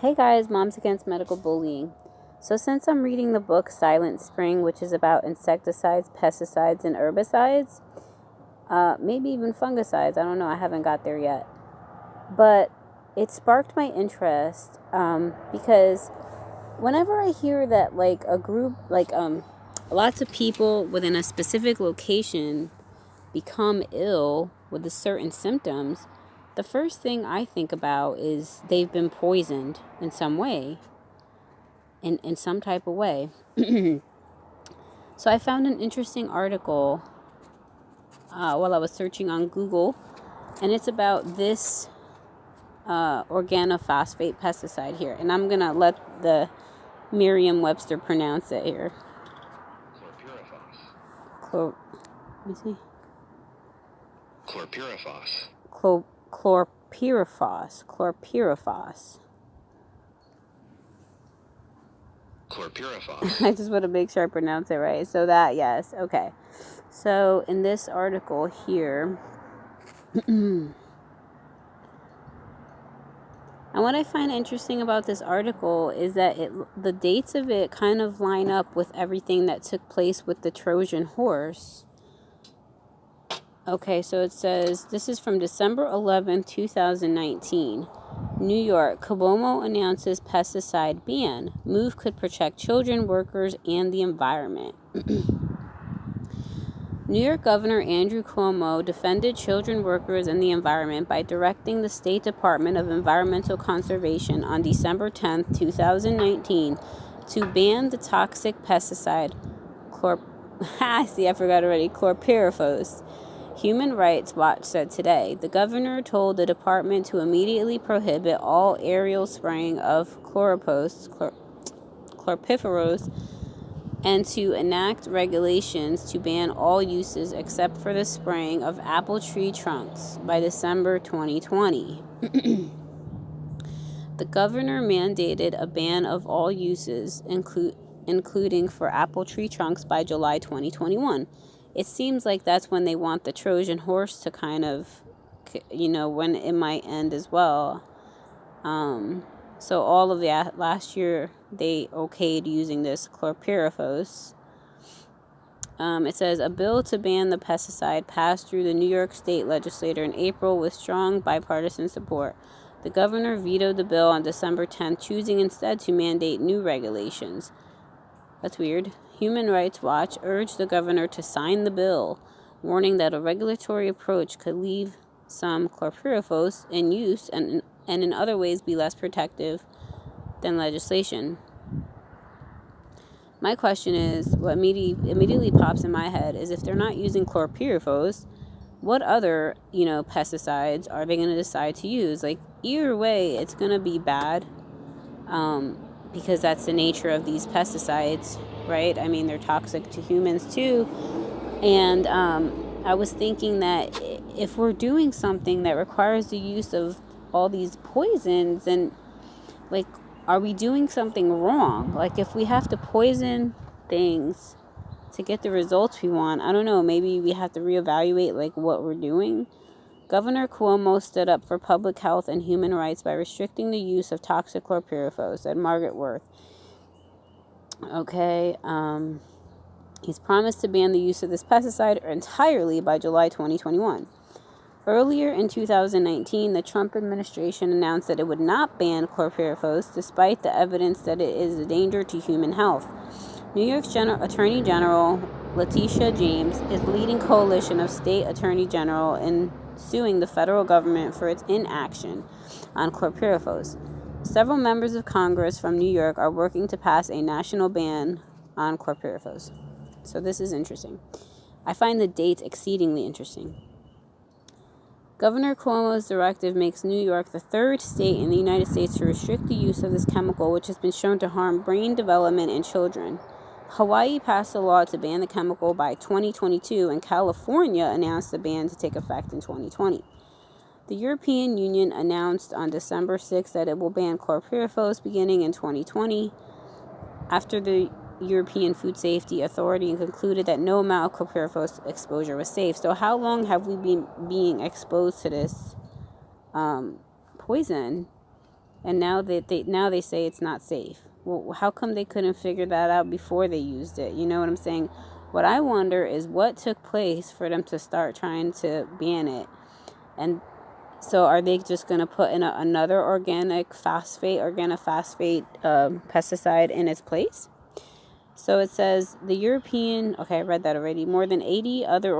Hey guys, Moms Against Medical Bullying. So, since I'm reading the book Silent Spring, which is about insecticides, pesticides, and herbicides, maybe even fungicides, I don't know, I haven't got there yet. But it sparked my interest because whenever I hear that, like, a group, lots of people within a specific location become ill with the certain symptoms, the first thing I think about is they've been poisoned in some way, in some type of way. So I found an interesting article while I was searching on Google, and it's about this organophosphate pesticide here. And I'm going to let the Merriam-Webster pronounce it here. Let me see. Chlorpyrifos. Chlorpyrifos. I just want to make sure I pronounce it right. So that, yes, okay. So in this article here, and what I find interesting about this article is that the dates of it kind of line up with everything that took place with the Trojan horse. Okay, so it says, this is from December 11, 2019. New York, Cuomo announces pesticide ban. Move could protect children, workers, and the environment. New York Governor Andrew Cuomo defended children, workers, and the environment by directing the State Department of Environmental Conservation on December 10, 2019, to ban the toxic pesticide chlorpyrifos. Human Rights Watch said today. The governor told the department to immediately prohibit all aerial spraying of chlorpyrifos and to enact regulations to ban all uses except for the spraying of apple tree trunks by December 2020. The governor mandated a ban of all uses, including for apple tree trunks, by July 2021. It seems like that's when they want the Trojan horse to kind of, when it might end as well. So all of that last year, they okayed using this chlorpyrifos. It says, a bill to ban the pesticide passed through the New York State legislature in April with strong bipartisan support. The governor vetoed the bill on December 10th, choosing instead to mandate new regulations. That's weird. Human Rights Watch urged the governor to sign the bill, warning that a regulatory approach could leave some chlorpyrifos in use and in other ways be less protective than legislation. My question is, what immediately pops in my head is, if they're not using chlorpyrifos, what other, pesticides are they going to decide to use? Like, either way, it's going to be bad. Because that's the nature of these pesticides, right? I mean, they're toxic to humans too. And I was thinking that if we're doing something that requires the use of all these poisons, and like, are we doing something wrong? Like, if we have to poison things to get the results we want, I don't know, maybe we have to reevaluate like what we're doing. Governor Cuomo stood up for public health and human rights by restricting the use of toxic chlorpyrifos, said Margaret Worth. Okay, he's promised to ban the use of this pesticide entirely by July 2021. Earlier in 2019, the Trump administration announced that it would not ban chlorpyrifos despite the evidence that it is a danger to human health. New York's Attorney General Letitia James is leading coalition of state attorney general in suing the federal government for its inaction on chlorpyrifos. Several members of Congress from New York are working to pass a national ban on chlorpyrifos. So this is interesting. I find the dates exceedingly interesting. Governor Cuomo's directive makes New York the third state in the United States to restrict the use of this chemical, which has been shown to harm brain development in children. Hawaii passed a law to ban the chemical by 2022, and California announced the ban to take effect in 2020. The European Union announced on December 6 that it will ban chlorpyrifos beginning in 2020, after the European Food Safety Authority concluded that no amount of chlorpyrifos exposure was safe. So how long have we been being exposed to this poison? and now they say it's not safe. Well, how come they couldn't figure that out before they used it? You know what I'm saying? What I wonder is what took place for them to start trying to ban it. And so are they just going to put in another organophosphate pesticide in its place? So it says the European, okay, I read that already. More than 80 other